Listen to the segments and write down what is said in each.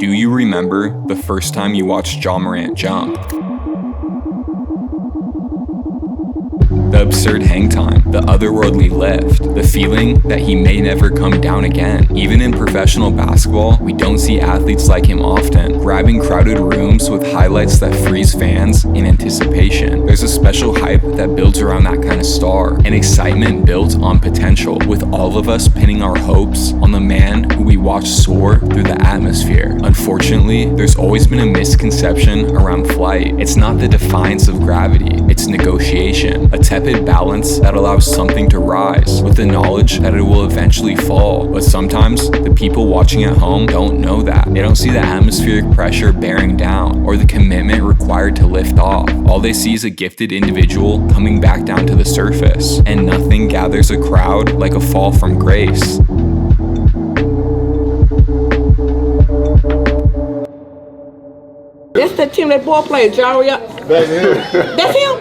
Do you remember the first time you watched Ja Morant jump? The absurd hang time, the otherworldly lift, the feeling that he may never come down again. Even in professional basketball, we don't see athletes like him often, grabbing crowded rooms with highlights that freeze fans in anticipation. There's a special hype that builds around that kind of star, an excitement built on potential, with all of us pinning our hopes on the man who we watch soar through the atmosphere. Unfortunately, there's always been a misconception around flight. It's not the defiance of gravity, it's negotiation, a tepid balance that allows something to rise, with the knowledge that it will eventually fall. But sometimes, the people watching at home don't know that. They don't see the atmospheric pressure bearing down, or the commitment required to lift off. All they see is a gifted individual coming back down to the surface, and nothing gathers a crowd like a fall from grace. That's the team that boy played, Jerry. That's him. That's him?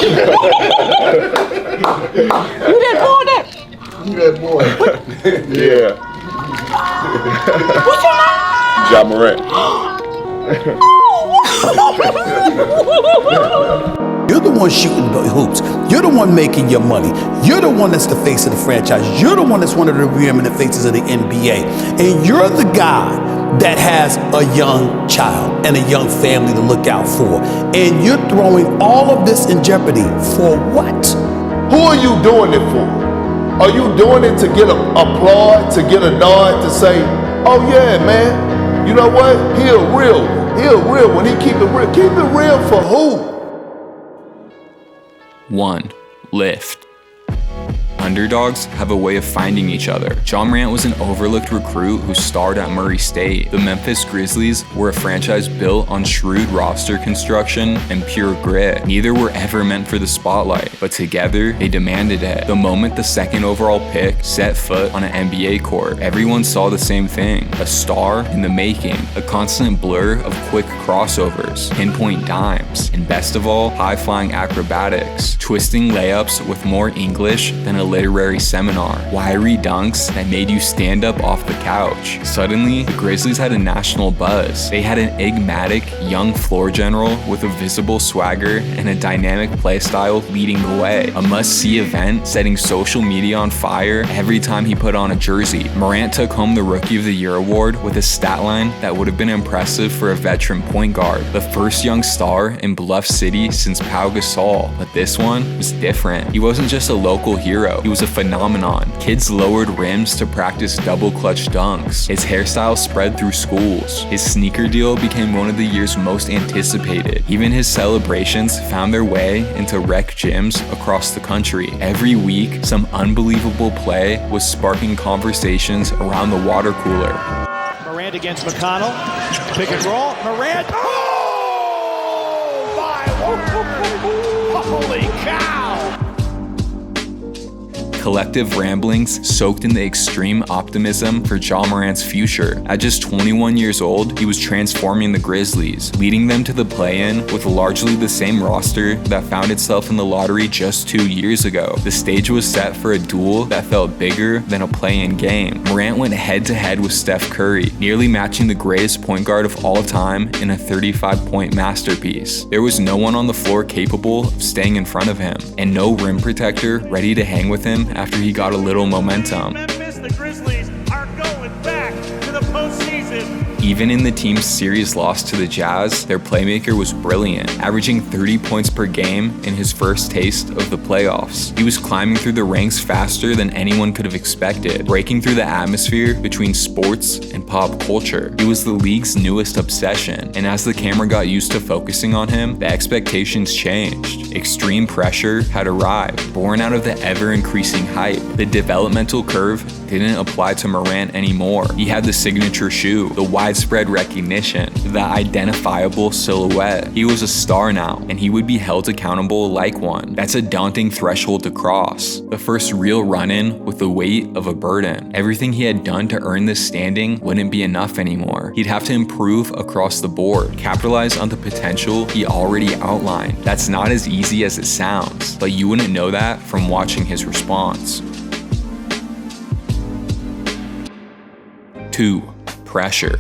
You that boy that? You that boy. Yeah. What's your name? Ja Morant. You're the one shooting the hoops. You're the one making your money. You're the one that's the face of the franchise. You're the one that's one of the preeminent faces of the NBA. And you're the guy that has a young child and a young family to look out for. And you're throwing all of this in jeopardy for what? Who are you doing it for? Are you doing it to get applaud, to get a nod, to say, oh yeah, man, you know what? He a real one. He a real one. He keep it real. Keep it real for who? 1. Lift. Underdogs have a way of finding each other. Ja Morant was an overlooked recruit who starred at Murray State. The Memphis Grizzlies were a franchise built on shrewd roster construction and pure grit. Neither were ever meant for the spotlight, but together they demanded it. The moment the second overall pick set foot on an NBA court, everyone saw the same thing: a star in the making, a constant blur of quick crossovers, pinpoint dimes, and best of all, high-flying acrobatics, twisting layups with more English than a literary seminar, wiry dunks that made you stand up off the couch. Suddenly, the Grizzlies had a national buzz. They had an enigmatic, young floor general with a visible swagger and a dynamic playstyle leading the way. A must-see event, setting social media on fire every time he put on a jersey. Morant took home the Rookie of the Year award with a stat line that would have been impressive for a veteran point guard. The first young star in Bluff City since Pau Gasol. But this one was different. He wasn't just a local hero. He was a phenomenon. Kids lowered rims to practice double clutch dunks. His hairstyle spread through schools. His sneaker deal became one of the year's most anticipated. Even his celebrations found their way into rec gyms across the country. Every week, some unbelievable play was sparking conversations around the water cooler. Morant against McConnell. Pick and roll. Morant. Oh, my word! Holy cow! Collective ramblings soaked in the extreme optimism for Ja Morant's future. At just 21 years old, he was transforming the Grizzlies, leading them to the play-in with largely the same roster that found itself in the lottery just 2 years ago. The stage was set for a duel that felt bigger than a play-in game. Morant went head-to-head with Steph Curry, nearly matching the greatest point guard of all time in a 35-point masterpiece. There was no one on the floor capable of staying in front of him, and no rim protector ready to hang with him after he got a little momentum. Memphis, the Grizzlies are going back to the postseason. Even in the team's series loss to the Jazz, their playmaker was brilliant, averaging 30 points per game in his first taste of the playoffs. He was climbing through the ranks faster than anyone could have expected, breaking through the atmosphere between sports and pop culture. He was the league's newest obsession, and as the camera got used to focusing on him, the expectations changed. Extreme pressure had arrived, born out of the ever-increasing hype. The developmental curve didn't apply to Morant anymore. He had the signature shoe, the widespread recognition, the identifiable silhouette. He was a star now, and he would be held accountable like one. That's a daunting threshold to cross. The first real run-in with the weight of a burden. Everything he had done to earn this standing wouldn't be enough anymore. He'd have to improve across the board, capitalize on the potential he already outlined. That's not as easy as it sounds, but you wouldn't know that from watching his response. 2. Pressure.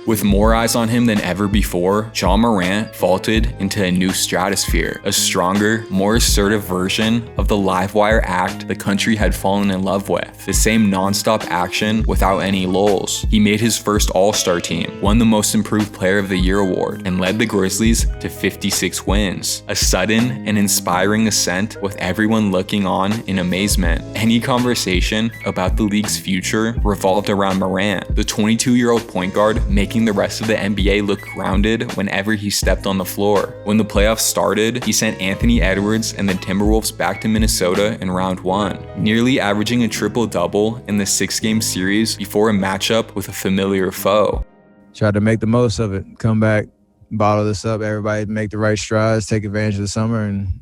With more eyes on him than ever before, Ja Morant vaulted into a new stratosphere, a stronger, more assertive version of the live-wire act the country had fallen in love with. The same non-stop action without any lulls. He made his first All-Star team, won the Most Improved Player of the Year award, and led the Grizzlies to 56 wins. A sudden and inspiring ascent with everyone looking on in amazement. Any conversation about the league's future revolved around Morant, the 22-year-old point guard making the rest of the NBA look grounded whenever he stepped on the floor. When the playoffs started, he sent Anthony Edwards and the Timberwolves back to Minnesota in round 1, nearly averaging a triple-double in the 6-game series before a matchup with a familiar foe. Tried to make the most of it, come back, bottle this up, everybody make the right strides, take advantage of the summer, and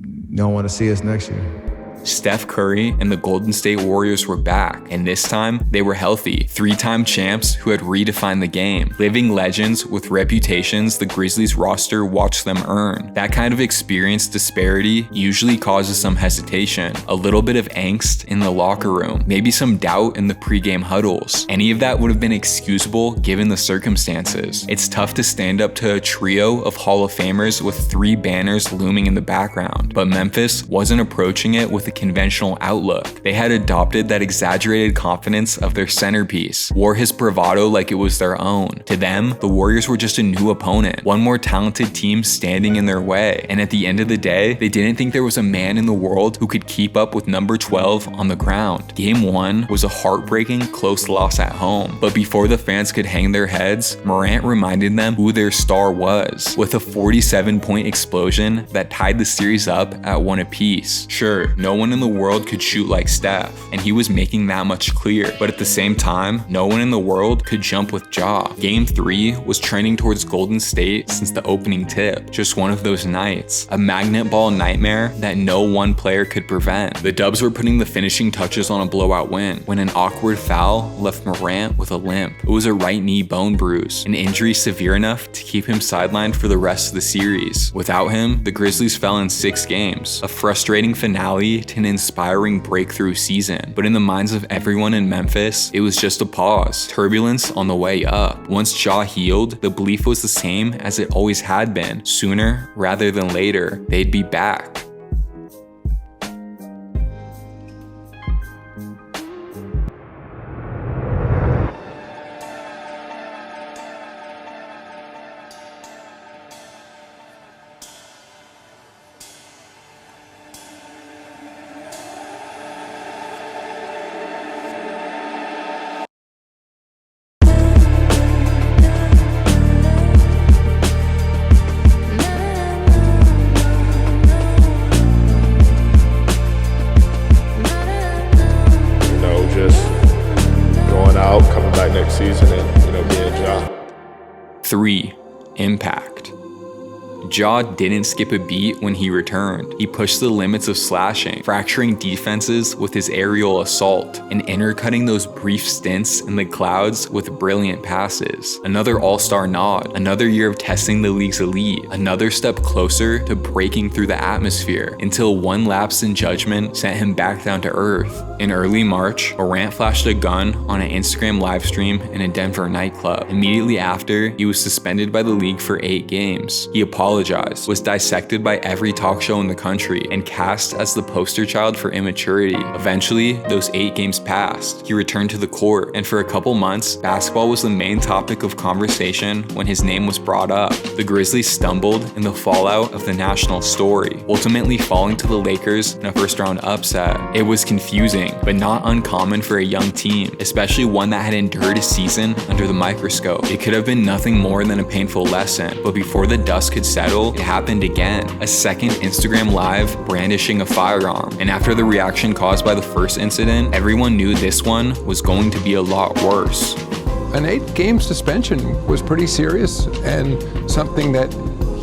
you don't want to see us next year. Steph Curry and the Golden State Warriors were back, and this time they were healthy. 3-time champs who had redefined the game. Living legends with reputations the Grizzlies roster watched them earn. That kind of experience disparity usually causes some hesitation, a little bit of angst in the locker room, maybe some doubt in the pregame huddles. Any of that would have been excusable given the circumstances. It's tough to stand up to a trio of Hall of Famers with 3 banners looming in the background, but Memphis wasn't approaching it with a conventional outlook. They had adopted that exaggerated confidence of their centerpiece, wore his bravado like it was their own. To them, the Warriors were just a new opponent, one more talented team standing in their way, and at the end of the day, they didn't think there was a man in the world who could keep up with number 12 on the ground. Game 1 was a heartbreaking close loss at home, but before the fans could hang their heads, Morant reminded them who their star was, with a 47-point explosion that tied the series up at 1 apiece. Sure, no one in the world could shoot like Steph, and he was making that much clear, but at the same time, no one in the world could jump with Ja. Game 3 was trending towards Golden State since the opening tip, just one of those nights, a magnet ball nightmare that no one player could prevent. The Dubs were putting the finishing touches on a blowout win when an awkward foul left Morant with a limp. It was a right knee bone bruise, an injury severe enough to keep him sidelined for the rest of the series. Without him, the Grizzlies fell in 6 games, a frustrating finale to an inspiring breakthrough season. But in the minds of everyone in Memphis, it was just a pause, turbulence on the way up. Once Ja healed, the belief was the same as it always had been. Sooner rather than later, they'd be back. Next season and being Ja. 3. Impact. Ja didn't skip a beat when he returned. He pushed the limits of slashing, fracturing defenses with his aerial assault, and intercutting those brief stints in the clouds with brilliant passes. Another all-star nod, another year of testing the league's elite, another step closer to breaking through the atmosphere, until one lapse in judgment sent him back down to earth. In early March, Morant flashed a gun on an Instagram livestream in a Denver nightclub. Immediately after, he was suspended by the league for 8 games. He apologized, was dissected by every talk show in the country, and cast as the poster child for immaturity. Eventually, those 8 games passed. He returned to the court, and for a couple months, basketball was the main topic of conversation when his name was brought up. The Grizzlies stumbled in the fallout of the national story, ultimately falling to the Lakers in a first-round upset. It was confusing, but not uncommon for a young team, especially one that had endured a season under the microscope. It could have been nothing more than a painful lesson, but before the dust could settle, it happened again. A second Instagram live brandishing a firearm, and after the reaction caused by the first incident, everyone knew this one was going to be a lot worse. An 8-game suspension was pretty serious and something that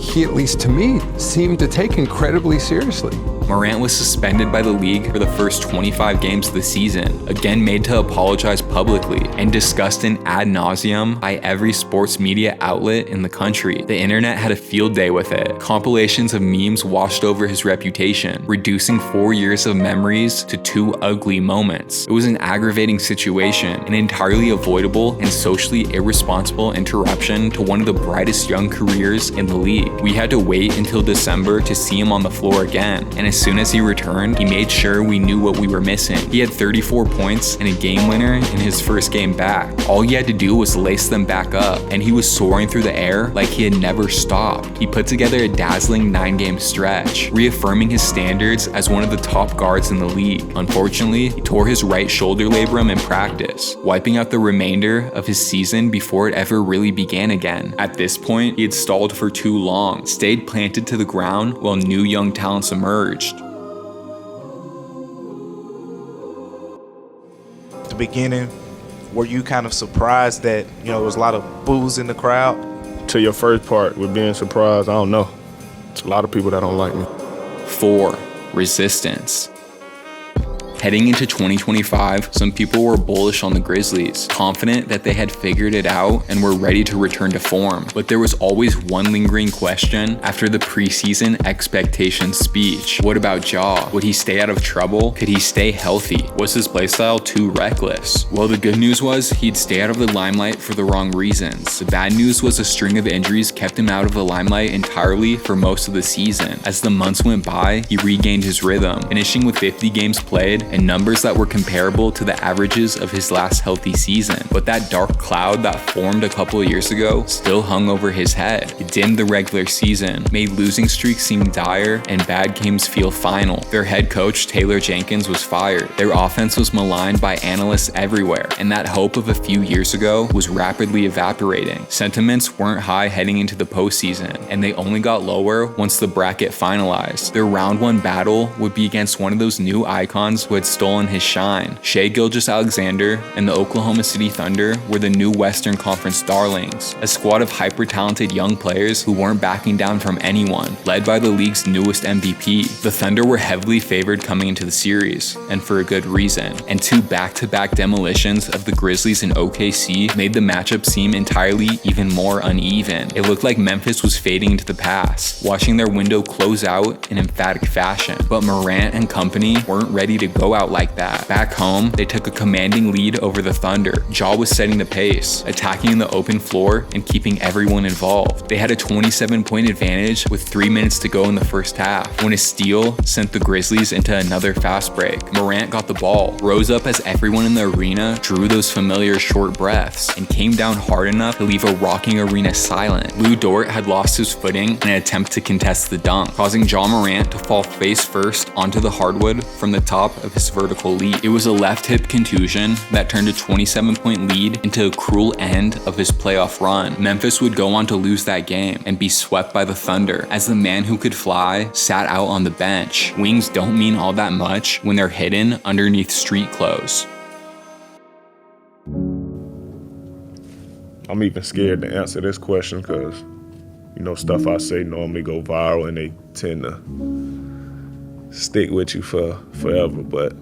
he, at least to me, seemed to take incredibly seriously. Morant was suspended by the league for the first 25 games of the season, again made to apologize publicly, and discussed in ad nauseum by every sports media outlet in the country. The internet had a field day with it. Compilations of memes washed over his reputation, reducing 4 years of memories to 2 ugly moments. It was an aggravating situation, an entirely avoidable and socially irresponsible interruption to one of the brightest young careers in the league. We had to wait until December to see him on the floor again, and as soon as he returned, he made sure we knew what we were missing. He had 34 points and a game winner in his first game back. All he had to do was lace them back up, and he was soaring through the air like he had never stopped. He put together a dazzling 9-game stretch, reaffirming his standards as one of the top guards in the league. Unfortunately, he tore his right shoulder labrum in practice, wiping out the remainder of his season before it ever really began again. At this point, he had stalled for too long, stayed planted to the ground while new young talents emerged. The beginning, were you kind of surprised that, there was a lot of boos in the crowd? To your first part with being surprised, I don't know. It's a lot of people that don't like me. 4. Resistance. Heading into 2025, some people were bullish on the Grizzlies, confident that they had figured it out and were ready to return to form. But there was always one lingering question after the preseason expectations speech. What about Ja? Would he stay out of trouble? Could he stay healthy? Was his playstyle too reckless? Well, the good news was he'd stay out of the limelight for the wrong reasons. The bad news was a string of injuries kept him out of the limelight entirely for most of the season. As the months went by, he regained his rhythm, finishing with 50 games played and numbers that were comparable to the averages of his last healthy season. But that dark cloud that formed a couple of years ago still hung over his head. It dimmed the regular season, made losing streaks seem dire, and bad games feel final. Their head coach, Taylor Jenkins, was fired. Their offense was maligned by analysts everywhere, and that hope of a few years ago was rapidly evaporating. Sentiments weren't high heading into the postseason, and they only got lower once the bracket finalized. Their round 1 battle would be against one of those new icons who had stolen his shine. Shai Gilgeous-Alexander and the Oklahoma City Thunder were the new Western Conference darlings, a squad of hyper-talented young players who weren't backing down from anyone, led by the league's newest MVP. The Thunder were heavily favored coming into the series, and for a good reason, and 2 back-to-back demolitions of the Grizzlies and OKC made the matchup seem entirely even more uneven. It looked like Memphis was fading into the past, watching their window close out in emphatic fashion. But Morant and company weren't ready to go out like that. Back home, they took a commanding lead over the Thunder. Ja was setting the pace, attacking the open floor and keeping everyone involved. They had a 27-point advantage with 3 minutes to go in the first half when a steal sent the Grizzlies into another fast break. Morant got the ball, rose up as everyone in the arena drew those familiar short breaths, and came down hard enough to leave a rocking arena silent. Lou Dort had lost his footing in an attempt to contest the dunk, causing Ja Morant to fall face first onto the hardwood from the top of his vertical leap. It was a left hip contusion that turned a 27-point lead into a cruel end of his playoff run. Memphis would go on to lose that game and be swept by the Thunder as the man who could fly sat out on the bench. Wings don't mean all that much when they're hidden underneath street clothes. I'm even scared to answer this question because, stuff I say normally go viral and they tend to stick with you for forever. But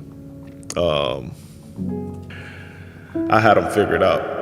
I had him figured out.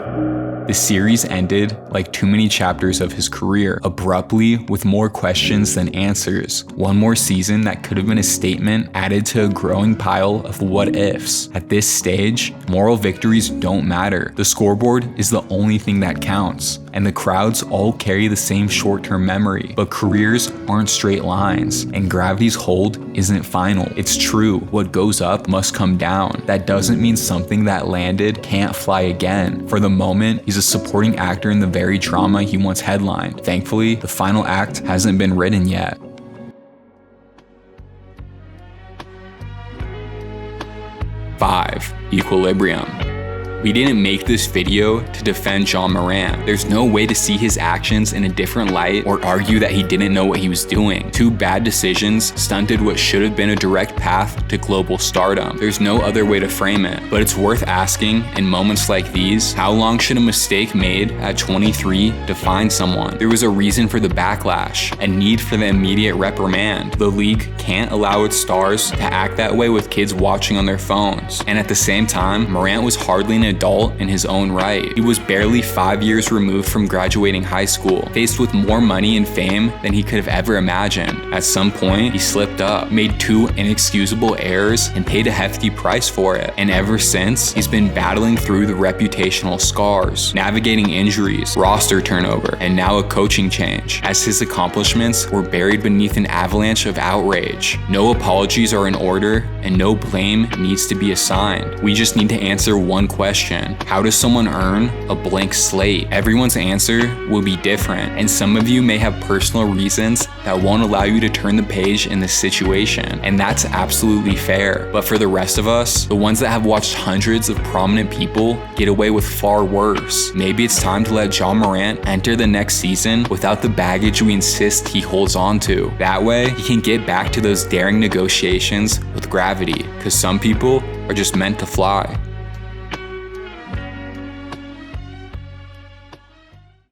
The series ended like too many chapters of his career, abruptly with more questions than answers. One more season that could have been a statement added to a growing pile of what-ifs. At this stage, moral victories don't matter. The scoreboard is the only thing that counts, and the crowds all carry the same short-term memory. But careers aren't straight lines, and gravity's hold isn't final. It's true, what goes up must come down. That doesn't mean something that landed can't fly again. For the moment, he's a supporting actor in the very drama he once headlined. Thankfully, the final act hasn't been written yet. 5. Equilibrium. We didn't make this video to defend Ja Morant. There's no way to see his actions in a different light or argue that he didn't know what he was doing. 2 bad decisions stunted what should have been a direct path to global stardom. There's no other way to frame it, but it's worth asking in moments like these, how long should a mistake made at 23 define someone? There was a reason for the backlash, a need for the immediate reprimand. The league can't allow its stars to act that way with kids watching on their phones. And at the same time, Morant was hardly an adult in his own right. He was barely 5 years removed from graduating high school, faced with more money and fame than he could have ever imagined. At some point, he slipped up, made 2 inexcusable errors, and paid a hefty price for it. And ever since, he's been battling through the reputational scars, navigating injuries, roster turnover, and now a coaching change, as his accomplishments were buried beneath an avalanche of outrage. No apologies are in order, and no blame needs to be assigned. We just need to answer one question: how does someone earn a blank slate? Everyone's answer will be different, and some of you may have personal reasons that won't allow you to turn the page in this situation, and that's absolutely fair. But for the rest of us, the ones that have watched hundreds of prominent people get away with far worse, maybe it's time to let Ja Morant enter the next season without the baggage we insist he holds on to. That way, he can get back to those daring negotiations with gravity, because some people are just meant to fly.